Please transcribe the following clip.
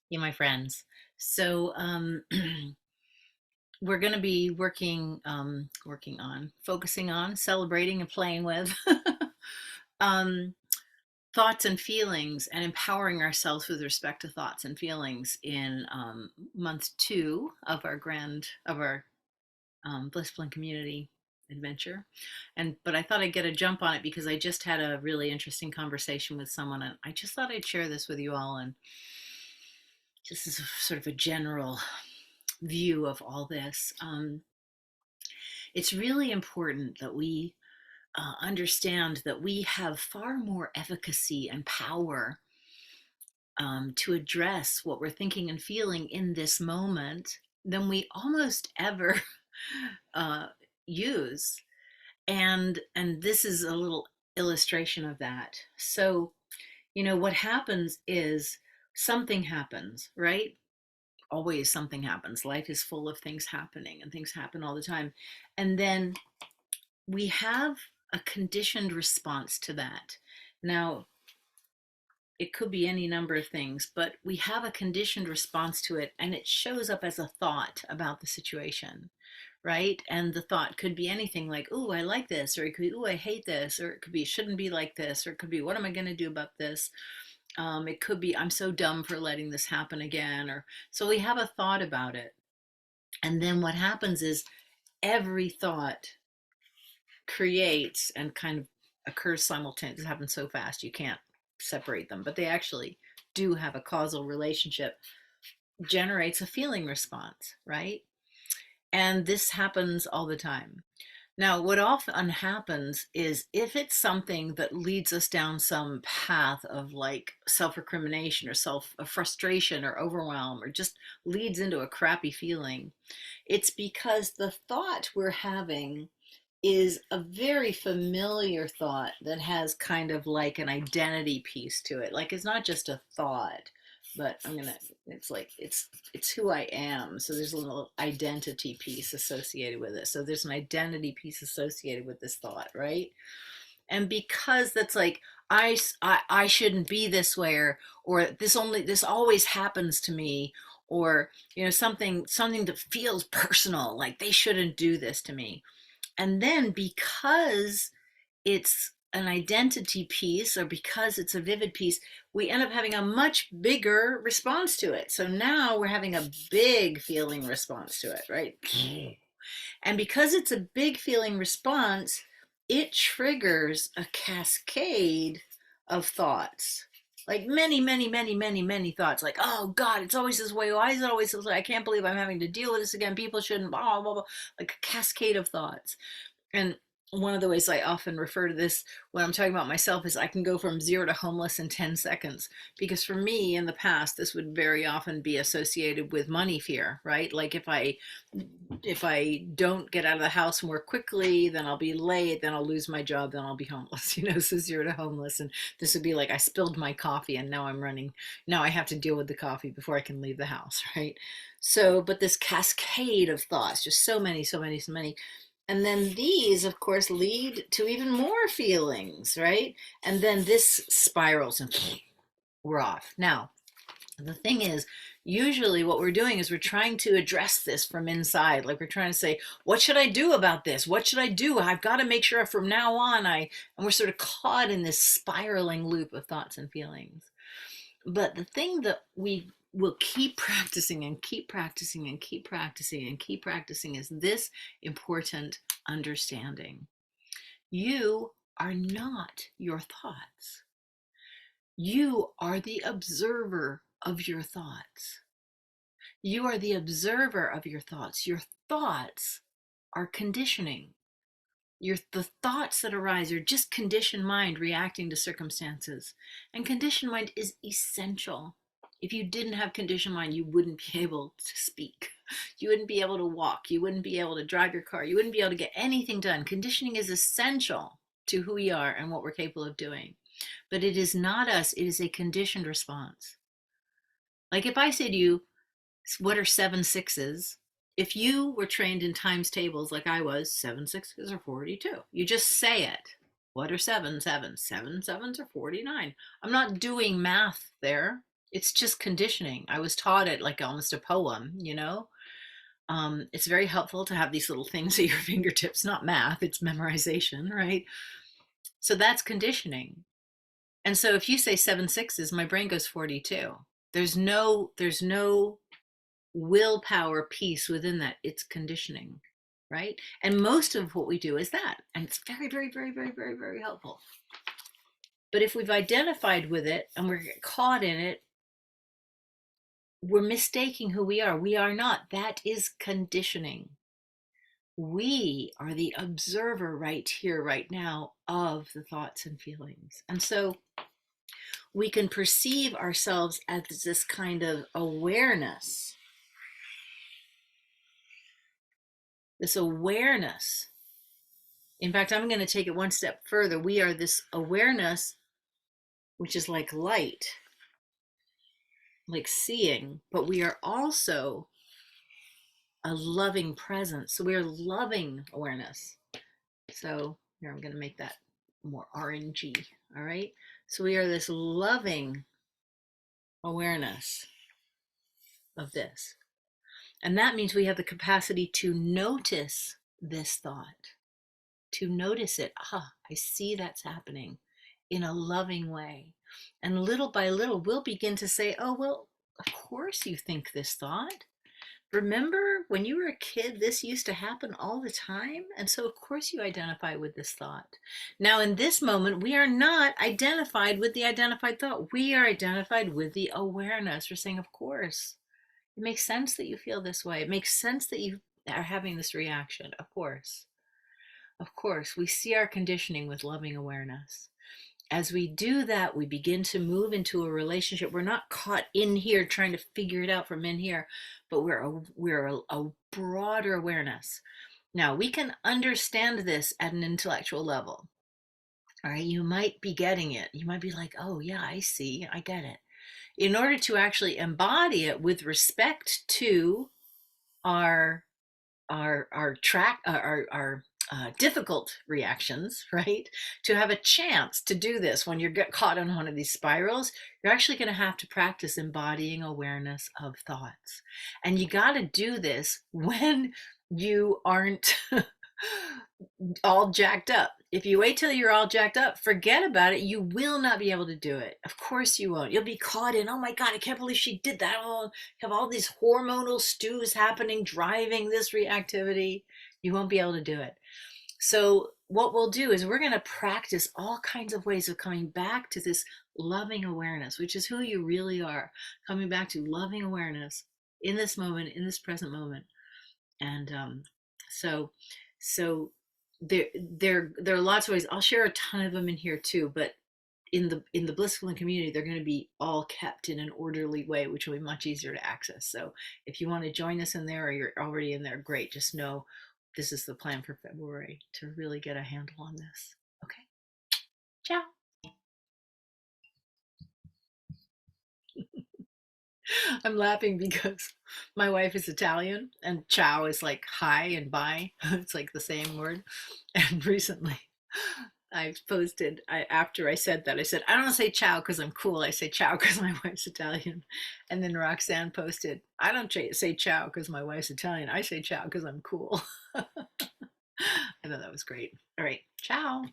You, my friends. So we're going to be working on, focusing on, celebrating, and playing with um, thoughts and feelings, and empowering ourselves with respect to thoughts and feelings in month two of our Blissipline Community adventure. But I thought I'd get a jump on it because I just had a really interesting conversation with someone, and I just thought I'd share this with you all, and just as sort of a general view of all this. It's really important that we understand that we have far more efficacy and power to address what we're thinking and feeling in this moment than we almost ever uh, use. And this is a little illustration of that. So, what happens is something happens, right? Always something happens. Life is full of things happening, and things happen all the time. And then we have a conditioned response to that. Now, it could be any number of things, but we have a conditioned response to it, and it shows up as a thought about the situation, right? And the thought could be anything like, "Oh, I like this," or it could be, "Oh, I hate this," or it could be, "Shouldn't be like this," or it could be, "What am I going to do about this?" It could be, "I'm so dumb for letting this happen again." Or so we have a thought about it. And then what happens is every thought creates and kind of occurs simultaneously. It happens so fast you can't separate them, but they actually do have a causal relationship, generates a feeling response, right? And this happens all the time. Now, what often happens is if it's something that leads us down some path of like self recrimination or self frustration or overwhelm, or just leads into a crappy feeling, it's because the thought we're having is a very familiar thought that has kind of like an identity piece to it. Like it's not just a thought, but it's like it's who I am. So there's a little identity piece associated with it. So there's an identity piece associated with this thought, right? And because that's like I shouldn't be this way, or this always happens to me, or something that feels personal, like they shouldn't do this to me. And then because it's an identity piece, or because it's a vivid piece, we end up having a much bigger response to it. So now we're having a big feeling response to it, right? And because it's a big feeling response, it triggers a cascade of thoughts. Like many, many, many, many, many thoughts. Like, oh God, it's always this way. Why is it always this way? I can't believe I'm having to deal with this again. People shouldn't, blah, blah, blah. Like a cascade of thoughts. And one of the ways I often refer to this when I'm talking about myself is I can go from zero to homeless in 10 seconds. Because for me in the past, this would very often be associated with money fear, right? Like if I don't get out of the house more quickly, then I'll be late, then I'll lose my job, then I'll be homeless, so zero to homeless. And this would be like I spilled my coffee and now I have to deal with the coffee before I can leave the house, right? So, but this cascade of thoughts, just so many, so many, so many. And then these, of course, lead to even more feelings, right? And then this spirals and we're off. Now, the thing is, usually what we're doing is we're trying to address this from inside. Like we're trying to say, what should I do about this? What should I do? I've got to make sure from now on and we're sort of caught in this spiraling loop of thoughts and feelings. But the thing that we will keep practicing and keep practicing and keep practicing and keep practicing is this important understanding. You are not your thoughts. You are the observer of your thoughts. You are the observer of your thoughts. Your thoughts are conditioning. The thoughts that arise are just conditioned mind reacting to circumstances. And conditioned mind is essential. If you didn't have conditioned mind, you wouldn't be able to speak. You wouldn't be able to walk. You wouldn't be able to drive your car. You wouldn't be able to get anything done. Conditioning is essential to who we are and what we're capable of doing. But it is not us, it is a conditioned response. Like if I say to you, what are 7 6s? If you were trained in times tables like I was, 7 6s are 42. You just say it. What are 7 7s? 7 7s are 49. I'm not doing math there. It's just conditioning. I was taught it like almost a poem, it's very helpful to have these little things at your fingertips, not math, it's memorization, right? So that's conditioning. And so if you say 7 6s, my brain goes 42. There's no willpower piece within that. It's conditioning, right? And most of what we do is that. And it's very, very, very, very, very, very helpful. But if we've identified with it and we're caught in it, we're mistaking who we are. We are not. That is conditioning. We are the observer right here, right now, of the thoughts and feelings. And so we can perceive ourselves as this kind of awareness, this awareness. In fact, I'm going to take it one step further. We are this awareness, which is like light, like seeing, but we are also a loving presence. So we're loving awareness. So here I'm going to make that more orangey. All right. So we are this loving awareness of this. And that means we have the capacity to notice this thought, to notice it. Ah, I see that's happening in a loving way. And little by little, we'll begin to say, oh, well, of course you think this thought. Remember when you were a kid, this used to happen all the time? And so, of course, you identify with this thought. Now, in this moment, we are not identified with the identified thought. We are identified with the awareness. We're saying, of course, it makes sense that you feel this way. It makes sense that you are having this reaction. Of course. Of course, we see our conditioning with loving awareness. As we do that, we begin to move into a relationship. We're not caught in here trying to figure it out from in here, but we're a broader awareness. Now, we can understand this at an intellectual level. All right, you might be getting it. You might be like, oh, yeah, I see, I get it. In order to actually embody it with respect to our difficult reactions, right? To have a chance to do this when you get caught in one of these spirals, you're actually going to have to practice embodying awareness of thoughts. And you got to do this when you aren't all jacked up. If you wait till you're all jacked up, forget about it. You will not be able to do it. Of course you won't. You'll be caught in, oh my God, I can't believe she did that. Oh, have all these hormonal stews happening, driving this reactivity. You won't be able to do it. So what we'll do is we're going to practice all kinds of ways of coming back to this loving awareness, which is who you really are, coming back to loving awareness in this moment, in this present moment. And so there are lots of ways. I'll share a ton of them in here too, but in the Blissipline community, they're going to be all kept in an orderly way, which will be much easier to access. So if you want to join us in there or you're already in there, great. Just know this is the plan for February to really get a handle on this. Okay. Ciao. I'm laughing because my wife is Italian and ciao is like hi and bye. It's like the same word. And recently I posted, after I said that, I said, I don't say ciao because I'm cool. I say ciao because my wife's Italian. And then Roxanne posted, I don't say ciao because my wife's Italian. I say ciao because I'm cool. I thought that was great. All right. Ciao.